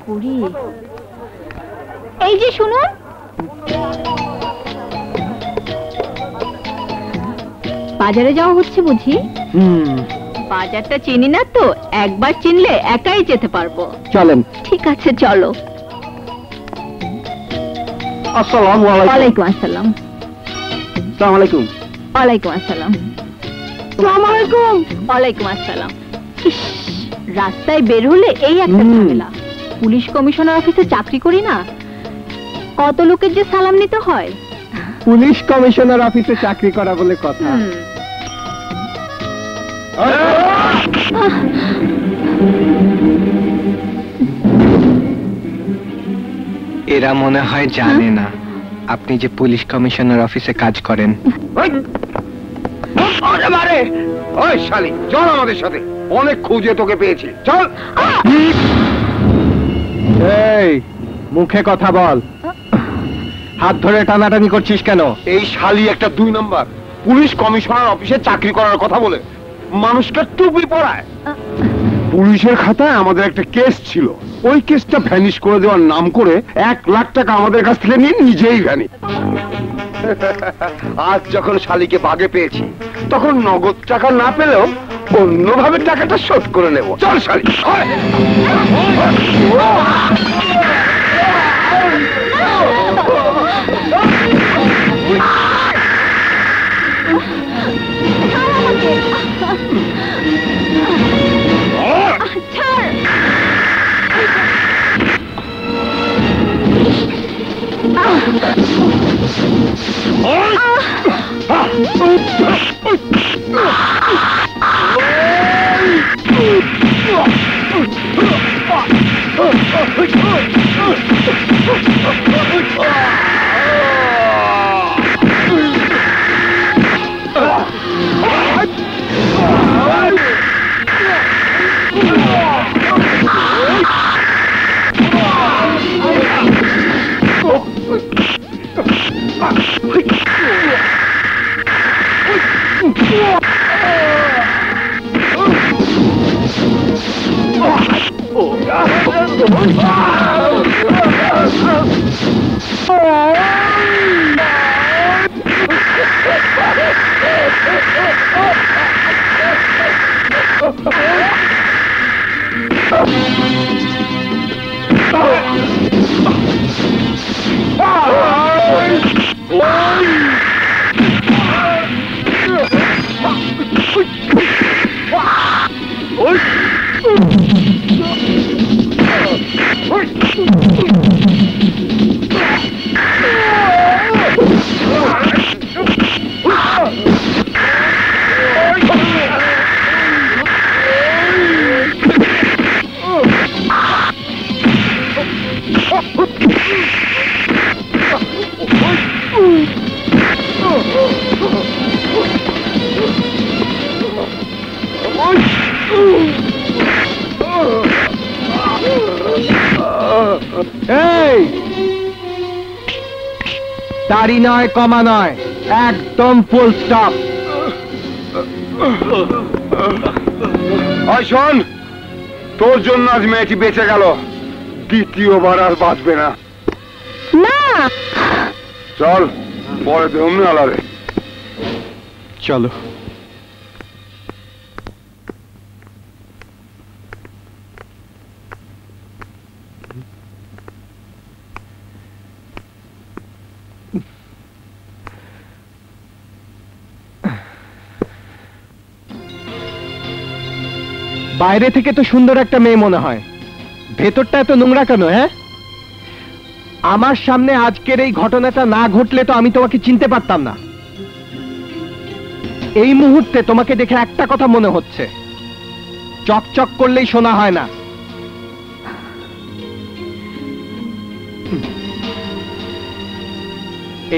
করি? এই যে শুনুন, বাজারে যাওয়া হচ্ছে বুঝি? বাজারটা চিনি না তো, একবার চিনলে একাই যেতে পারবো। চলেন। ঠিক আছে চলো। আসসালামু আলাইকুম। ওয়ালাইকুম আসসালাম। আসসালামু আলাইকুম। ওয়ালাইকুম আসসালাম। আসসালামু আলাইকুম। ওয়ালাইকুম আসসালাম। ইস, রাস্তায় বের হলে এই একটা ঝামেলা। পুলিশ কমিশনার অফিসে চাকরি করি না, কত লোকের যে সালাম নিতে হয়। পুলিশ কমিশনার অফিসে চাকরি করা বলে কথা। এরা মনে হয় জানে না আপনি যে পুলিশ কমিশনার অফিসে কাজ করেন। ওই শালি, চল আমাদের সাথে, অনেক খুঁজে তোকে পেয়েছি, চল। এই, মুখে কথা বল, হাত ধরে টানাটানি করছিস কেন? এই শালি একটা 2 নম্বর, পুলিশ কমিশনার অফিসে চাকরি করার কথা বলে মানুষকে টুপি পরায়। পুলিশের খাতায় আমাদের একটা কেস ছিল, ওই কেসটা ভ্যানিশ করে দেওয়ার নাম করে 1 লাখ টাকা আমাদের কাছ থেকে নিয়ে নিজেই ভ্যানিশ। আজ যখন শালিকে বাগে পেয়েছি, তখন নগদ টাকা না পেলেও অন্যভাবে টাকাটা শোধ করে নেব। চল শালি। দাড়ি নয়, কমা নয়, একদম ফুল স্টপ। শোন, তোর জন্য আজ মেয়েটি বেঁচে গেল, দ্বিতীয়বার আর বাঁচবে না। না, চল, পরে দেবো আলাদা। চলো। বাইরে থেকে তো সুন্দর একটা মেয়ে মনে হয়, ভেতরটা এত নোংরা কেন? হ্যাঁ, আমার সামনে আজকের এই ঘটনাটা না ঘটলে তো আমি তোমাকে চিনতে পারতাম না। এই মুহূর্তে তোমাকে দেখে একটা কথা মনে হচ্ছে, চকচক করলেই শোনা হয় না।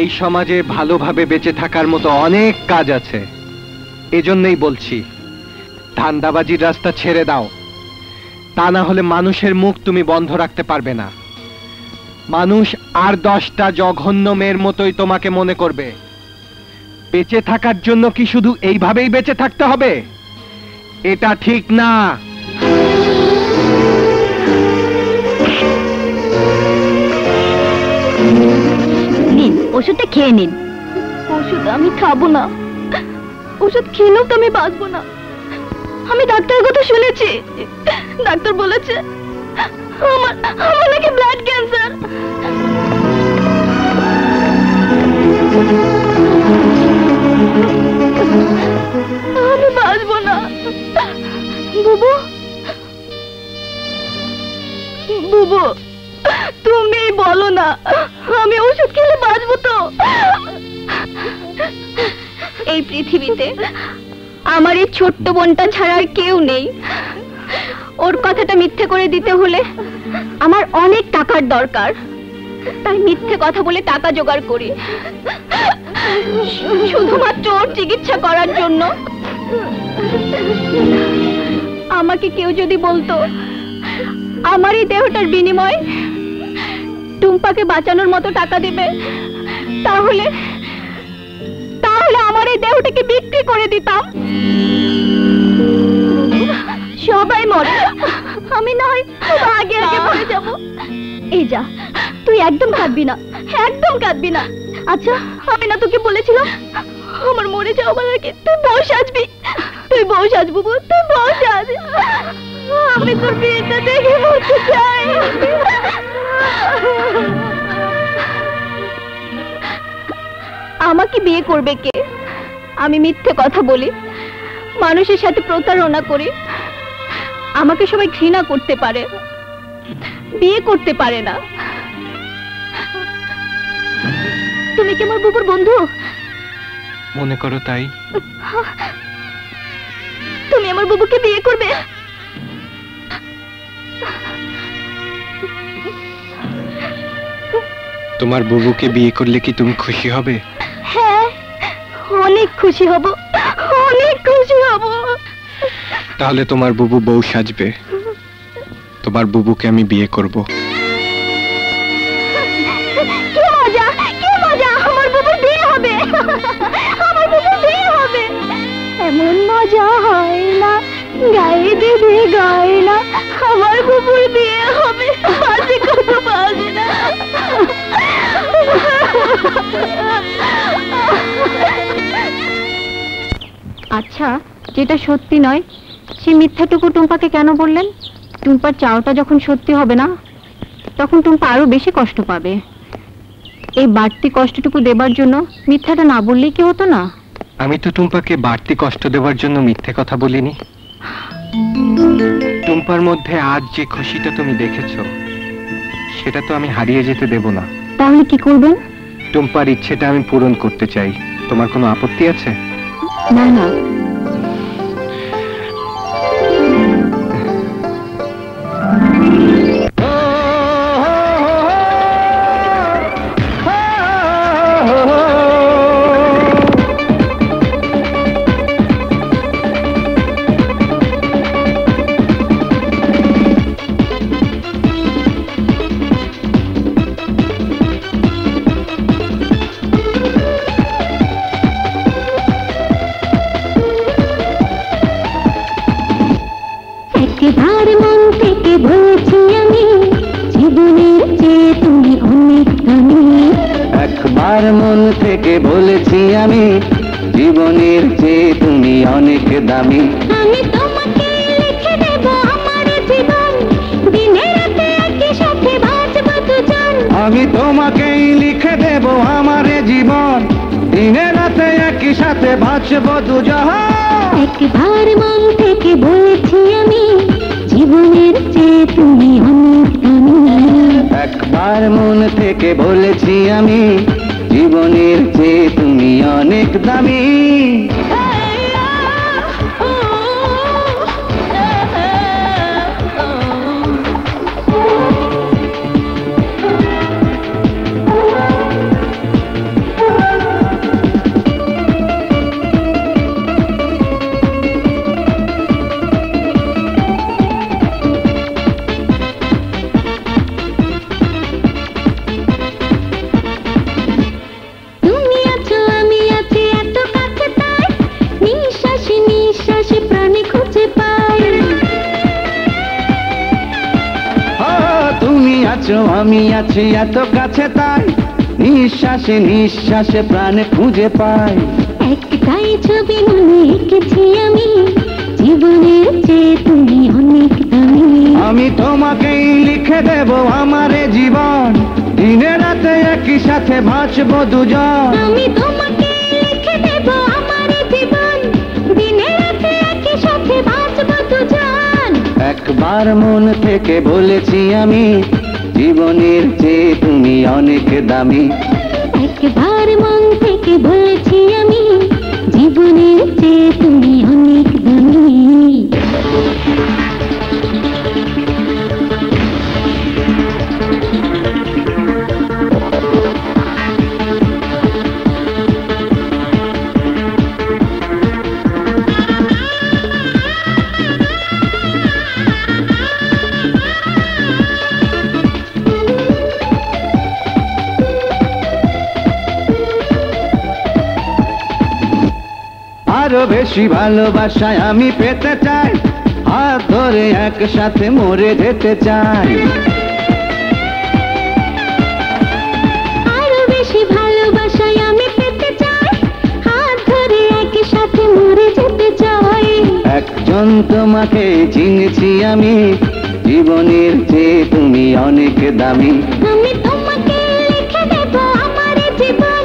এই সমাজে ভালোভাবে বেঁচে থাকার মতো অনেক কাজ আছে, এজন্যই বলছি ধান্দাবাজির রাস্তা ছেড়ে দাও, তা না হলে মানুষের মুখ তুমি বন্ধ রাখতে পারবে না। মানুষ আর 10টা জঘন্য মেয়ের মতোই তোমাকে মনে করবে। বেঁচে থাকার জন্য কি শুধু এইভাবেই বেঁচে থাকতে হবে? এটা ঠিক না। নিন, ওষুধটা খেয়ে নিন। ওষুধ আমি খাবো না, ওষুধ খেলেও তো আমি বাঁচবো না। আমি ডাক্তারের কথা শুনেছি, ডাক্তার বলেছে আমার আমার নাকি ব্লাড ক্যান্সার। আমি বাঁচবো না। বুবু, বুবু, তুমি বলো না আমি ওষুধ খেলে বাঁচবো তো? এই পৃথিবীতে আমার এই ছোট্ট বোনটা ছাড়া আর কেউ নেই। ওর কথাটা মিথ্যে করে দিতে হলে আমার অনেক টাকার দরকার, তাই মিথ্যে কথা বলে টাকা জোগাড় করি শুধুমাত্র ওর চিকিৎসা করার জন্য। আমাকে কেউ যদি বলতো আমার এই দেহটার বিনিময়ে টুম্পাকে বাঁচানোর মতো টাকা দেবে, তাহলে তাহলে আমার এই দেহটাকে বিক্রি করে দিতাম। সবাই মরে, আমি না হয় আগে আগে মরে যাব। এই যা, তুই একদম কাঁদবি না, একদম কাঁদবি না। আচ্ছা, আমি না তোকে বলেছিলাম আমার মরে যাওয়ার আগে তুই বউ সাজবি, তুই বউ সাজবু, তুই বউ সাজ। আমি তোর বিয়েটা দেখে মরতে চাই। আমাকে বিয়ে করবে কে? আমি মিথ্যে কথা বলি, মানুষের সাথে প্রতারণা করি, আমাকে সবাই ঘৃণা করতে পারে, বিয়ে করতে পারে না। তুমি কি আমার বুবুর বন্ধু? মনে করো তাই। তুমি আমার বুবুকে বিয়ে করবে? তোমার বুবুকে বিয়ে করলে কি তুমি খুশি হবে? হ্যাঁ, অনেক খুশি হব, অনেক খুশি হব। তাহলে তোমার বুবু বউ সাজবে, তোমার বুবুকে আমি বিয়ে করব। কি মজা, কি মজা, আমার বুবুর বিয়ে হবে, আমার বুবুর বিয়ে হবে। এমন মজা হয় না, গায়ে দেবে গায়ে না, আমার বুবুর বিয়ে হবে। বাজে কত বাজে না। আচ্ছা, যেটা সত্যি নয় সে মিথ্যাটুকু টুম্পাকে কেন বললেন? টুম্পার চাওয়াটা যখন সত্যি হবে না, তখন টুম্পা আরো বেশি কষ্ট পাবে। এই বাড়তি কষ্টটুকু দেবার জন্য মিথ্যাটা না বললেই কি হতো না? আমি তো টুম্পাকে বাড়তি কষ্ট দেওয়ার জন্য মিথ্যে কথা বলিনি। টুম্পার মধ্যে আজ যে খুশিটা তুমি দেখেছো, সেটা তো আমি হারিয়ে যেতে দেব না। তাহলে কি করবেন? টুম্পার ইচ্ছেটা আমি পূরণ করতে চাই। তোমার কোনো আপত্তি আছে? না না, একবার মন থেকে বলেছি আমি, জীবনের চেয়ে তুমি অনেক দামি। আমি তোমাকে লিখে দেব আমার জীবন, দিনে রাতে একই সাথে বাঁচবো দুজন। আমি তোমাকেই লিখে দেব আমার জীবন, দিনে রাতে একই সাথে বাঁচবো দুজন। একবার মন থেকে বলেছি আমি, জীবনের চেয়ে তুমি অনেক দামি। একবার মন থেকে বলেছি আমি, জীবনের চেয়ে তুমি অনেক দামি। আমি আছি এত কাছে তাই নিঃশ্বাসে নিঃশ্বাসে প্রাণে খুঁজে পাই। একটাই ছবি মনে এঁকেছি আমি, জীবনের চেয়ে তুমি অনেক দামি। আমি তোমাকেই লিখে দেব আমার জীবন, দিনে রাতে একই সাথে বাঁচবো দুজন। আমি তোমাকে লিখে দেব আমার জীবন, দিনে রাতে একই সাথে বাঁচবো দুজন। একবার মন থেকে বলেছি আমি, জীবনের চেয়ে তুমি অনেক দামি। একবার মন থেকে বলেছি আমি, জীবনের চেয়ে তুমি অনেক দামি। আরো বেশি ভালোবাসায় আমি পেতে চাই, হাত ধরে একসাথে মরে যেতে চাই। আরো বেশি ভালোবাসায় আমি পেতে চাই, হাত ধরে একই সাথে মরে যেতে চাই। একজন তোমাকে চিনেছি আমি, জীবনের চেয়ে তুমি অনেক দামি। আমি তোমাকে লিখে দেব আমার জীবন,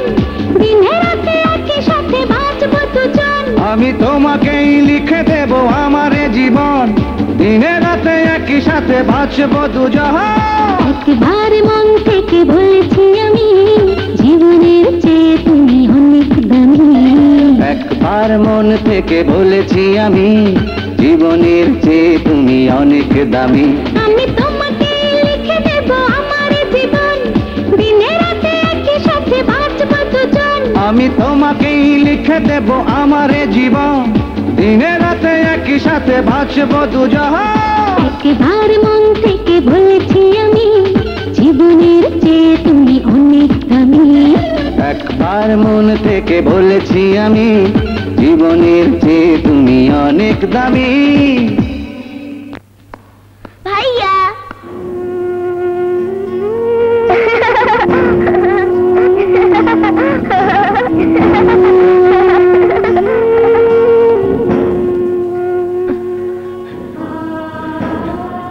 দিনে রাতে একই সাথে বাঁচবো দুজন। আমি তোমাকেই লিখে দেব আমার জীবন, দিনে রাতে একই সাথে বাঁচবো দুজন। একবার মন থেকে বলেছি আমি, জীবনের চেয়ে তুমি অনেক দামি। একবার মন থেকে বলেছি আমি, জীবনের চেয়ে তুমি অনেক দামি। আমি তোমাকে লিখে দেব আমার জীবন, দিনে রাতে একই সাথে বাঁচবো দুজন। আমি তোমাকেই লিখে দেব আমার জীবন, দিনে রাতে একই সাথে বাঁচবো দুজন। একবার মন থেকে বলেছি আমি, জীবনের চেয়ে তুমি অনেক দামি। একবার মন থেকে বলেছি আমি, জীবনের চেয়ে তুমি অনেক দামি। ভাইয়া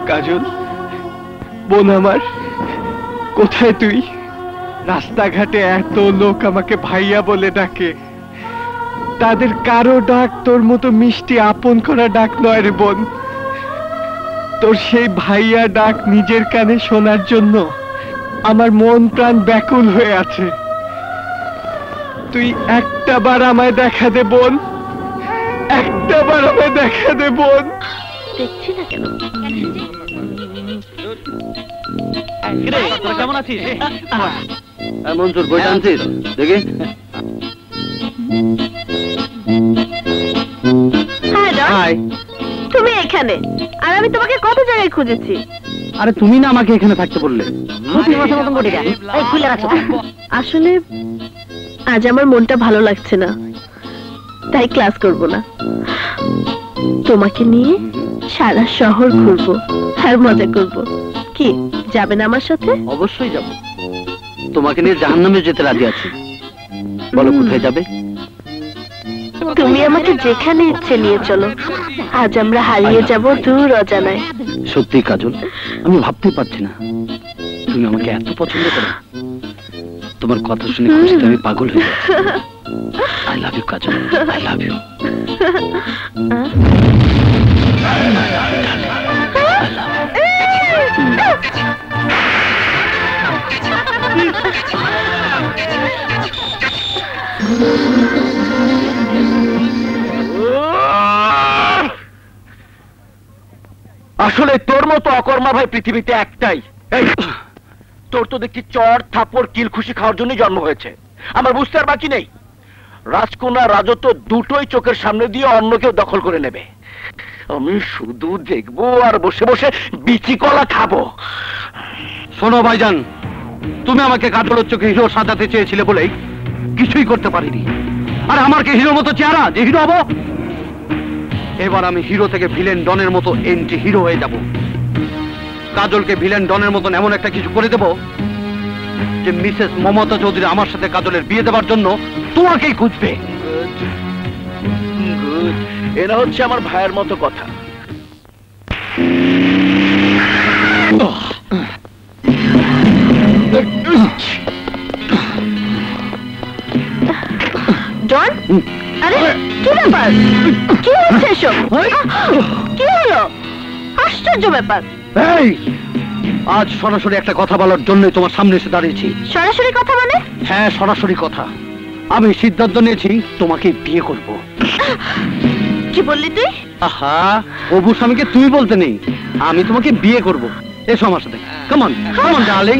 কাজল, বোন আমার, কোথায় তুই? রাস্তাঘাটে এত লোক আমাকে ভাইয়া বলে ডাকে, তাদের কারো ডাক তোর মতো মিষ্টি আপন করা ডাক নয় রে বোন। তোর সেই ভাইয়া ডাক নিজের কানে শোনার জন্য আমার মন প্রাণ ব্যাকুল হয়ে আছে। তুই একটা বার আমায় দেখা দে বোন, একটা বার আমায় দেখা দে বোন। দেখছি না কেন? কেমন আছিস? মঞ্জুর বই আনছিস দেখি। হ্যাঁ, তুমি এখানে, আর আমি তোমাকে কত জায়গায় খুঁজেছি। আরে তুমি না আমাকে এখানে থাকতে বললে। আসলে আজ আমার মনটা ভালো লাগছে না, তাই ক্লাস করব না। তোমাকে নিয়ে সারা শহর ঘুরবো আর মজা করব। কি যাবে না আমার সাথে? অবশ্যই যাব, তোমাকে নিয়ে জাহান্নামে যেতে রাজি আছি। বলো কোথায় যাবে? তুমি আমাকে যেখানে ইচ্ছে নিয়ে চলো। আজ আমরা হারিয়ে যাব দূর অজানায়। সত্যি কাজল, আমি ভাবতে পারছি না তুমি আমাকে এত পছন্দ করো। তোমার কথা শুনে খুশিতে আমি পাগল হয়ে যাচ্ছি। I love you Kajal, I love you. আসলে তোর মতো অকর্মা ভাই পৃথিবীতে একটাই। এই, তোর তো দেখছি চর থাপড় কিল খুশি খাওয়ার জন্য জন্ম হয়েছে। আমার বুঝতে আর বাকি নেই, রাজকন্যা রাজত্ব দুটোই চোখের সামনে দিয়ে অন্য কেউ দখল করে নেবে। আমি শুধু দেখবো আর বসে বসে বিচি কলা খাবো। শোনো ভাইজান, তুমি আমাকে কাজলের চোখে হিরো সাজাতে চেয়েছিলে বলেই কিছুই করতে পারিনি। আর আমার কি হিরোর মতো চেহারা যে হিরো হবো? এবার আমি হিরো থেকে ভিলেন ডনের মতো এন্টি হিরো হয়ে যাব। কাজলকে ভিলেন ডনের মতন এমন একটা কিছু করে দেব যে মিসেস মমতা চৌধুরী আমার সাথে কাজলের বিয়ে দেওয়ার জন্য তোমাকেই খুঁজবে। গুড, এরা হচ্ছে আমার ভাইয়ের মতো কথা। জন, আরে কি ব্যাপার? কি হচ্ছে এসব? কি হলো? আশ্চর্য ব্যাপার। এই, আজ সরাসরি একটা কথা বলার জন্যই তোমার সামনে এসে দাঁড়িয়েছি। সরাসরি কথা মানে? হ্যাঁ, সরাসরি কথা। আমি সিদ্ধান্ত নিয়েছি তোমাকে বিয়ে করব। কি বললি তুই? আহা, অবু স্বামীকে তুই বলতে নেই, আমি তোমাকে বিয়ে করব। এসো আমার সাথে। Come on, come on darling.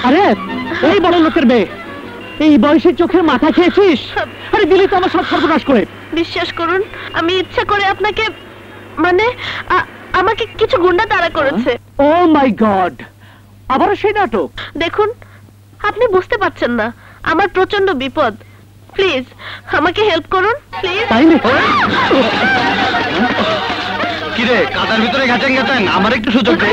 আরে এই বড় লোকের মেয়ে, এই বয়সের চোখের মাথা খেয়েছিস? আরে দিলি তো আমার সব সর্বনাশ করে। বিশ্বাস করুন, আমি ইচ্ছা করে আপনাকে, মানে আমাকে কিছু গুন্ডা তাড়া করেছে। ও মাই গড, আবারও সেই নাটক? দেখুন, আপনি বুঝতে পারছেন না, আমার প্রচন্ড বিপদ। প্লিজ আমাকে হেল্প করুন, প্লিজ। তাই নাকি? কিরে, কাদার ভিতরে গেছেন গেছেন, আমার একটু সুযোগ দে।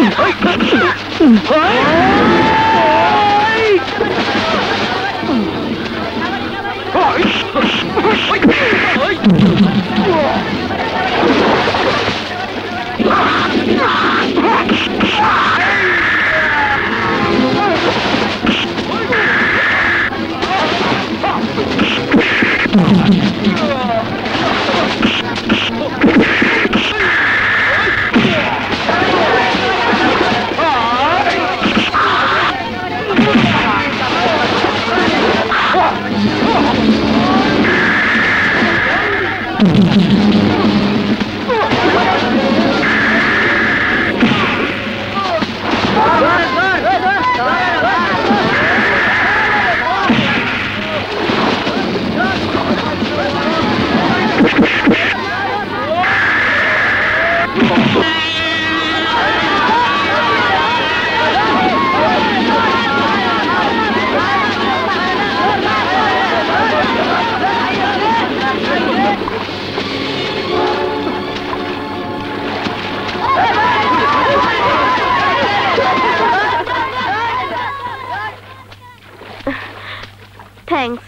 থ্যাঙ্কস।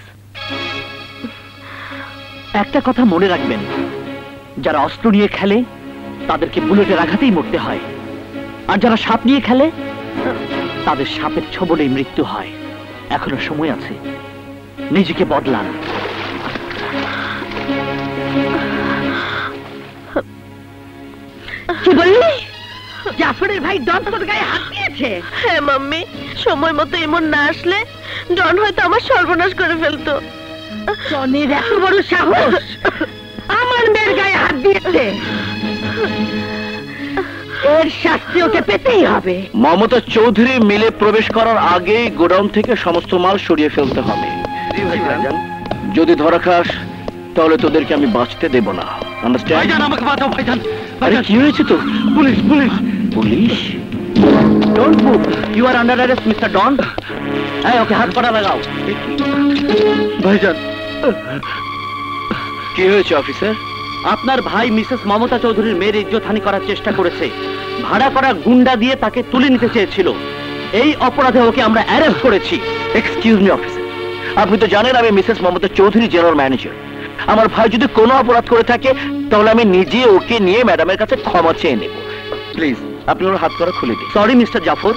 একটা কথা মনে রাখবেন, যারা অস্ত্র নিয়ে খেলে তাদেরকে বুলেটের আঘাতেই মরতে হয়, আর যারা সাপ নিয়ে খেলে তাদের সাপের ছোবলেই মৃত্যু হয়। এখনো সময় আছে, নিজেকে বদলান। কি বললি? জাফরের ভাই ডন তোর গায়ে হাত দিয়েছে? হ্যাঁ মাম্মি, সময় মতো এমন না আসলে ডন হয়তো আমার সর্বনাশ করে ফেলতো। ডনের এত বড় সাহস, আমার মেয়ের গায়ে হাত দিয়েছে। এর শাস্তি ওকে পেতেই হবে। মমতা চৌধুরী মিলে প্রবেশ করার আগেই গোডাউন থেকে সমস্ত মাল সরিয়ে ফেলতে হবে। যদি ধরা খাস তাহলে তোদেরকে আমি বাঁচতে দেব না। আন্ডারস্ট্যান্ড? ভাইজান, আমাকে বাঁচাও ভাইজান। আরে কি হয়েছে তো? Police, police, police? Don't move, you are under arrest mister Don. এই ওকে হাত করা লাগাও। ভাইজান। কি হয়েছে অফিসার? আপনার ভাই মিসেস মমতা চৌধুরীর মেয়ের ইজ্জতহানি করার চেষ্টা করেছে। ভাড়া করা গুন্ডা দিয়ে তাকে তুলে নিতে চেয়েছিল। এই অপরাধে ওকে আমরা অ্যারেস্ট করেছি। এক্সকিউজ মি অফিসার, আপনি তো জানেন আমি Mrs Mamata Chowdhury general manager. আমার ভাই যদি কোনো অপরাধ করে থাকে তাহলে আমি নিজে ওকে নিয়ে ম্যাডামের কাছে ক্ষমা চেয়ে নেব। প্লিজ আপনি ওর হাত করা খুলে দিন। সরি মিস্টার জাফর,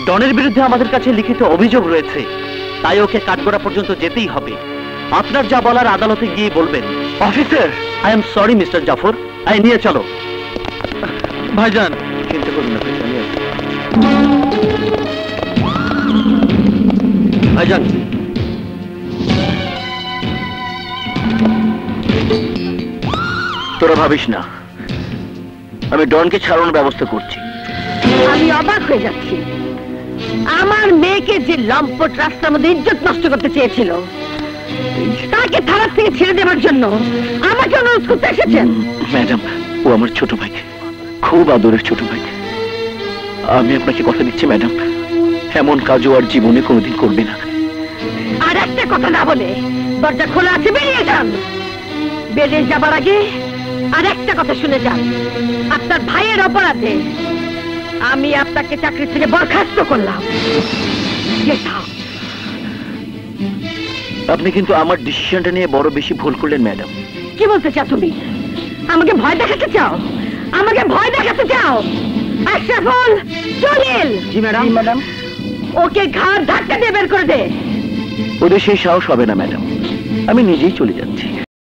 ডনের বিরুদ্ধে আমাদের কাছে লিখিত অভিযোগ রয়েছে, তাই ওকে কাঠগড়া পর্যন্ত যেতেই হবে। আপনার যা বলার আদালতে গিয়ে বলবেন। Officer, I am sorry mister Jafar, আই নিয়ে চলো। ভাইজান, চিন্তা করুন না, please, আমি আছি। ভাইজান, ভাবিস না, আমি ডনকে ছাড়ানোর ব্যবস্থা করছি। আমি অবাক হয়ে যাচ্ছি, আমার মেয়েকে যে লম্পট রাস্তার মধ্যে ইজ্জত নষ্ট করতে চেয়েছিল তাকে থানার থেকে ছেড়ে দেওয়ার জন্য আমাকে অনুরোধ করতে এসেছেন। ম্যাডাম, ও আমার ছোট ভাই, খুব আদরের ছোট ভাই। আমি আপনাকে কথা দিচ্ছি ম্যাডাম, এমন কাজও আর জীবনে কোনোদিন করবে না। আর একটা কথা না বলে দরজা খোলা আছে, বেরিয়ে যান। বেরিয়ে যাবার আগে আর একটা কথা শুনে যান, আপনার ভাইয়ের অপরাধে আমি আপনাকে চাকরি থেকে বরখাস্ত করলাম। Get out! আপনি কিন্তু আমার ডিসিশনটা নিয়ে বড় বেশি ভুল করলেন ম্যাডাম। কি বলতে চাও তুমি? আমাকে ভয় দেখাতে চাও? আমাকে ভয় দেখাতে চাও? আশরাফুল, জলিল। জি ম্যাডাম। ওকে ঘাড় ধাক্কা দিয়ে বের করে দে। ওদের সেই সাহস হবে না ম্যাডাম, আমি নিজেই চলে যাচ্ছি।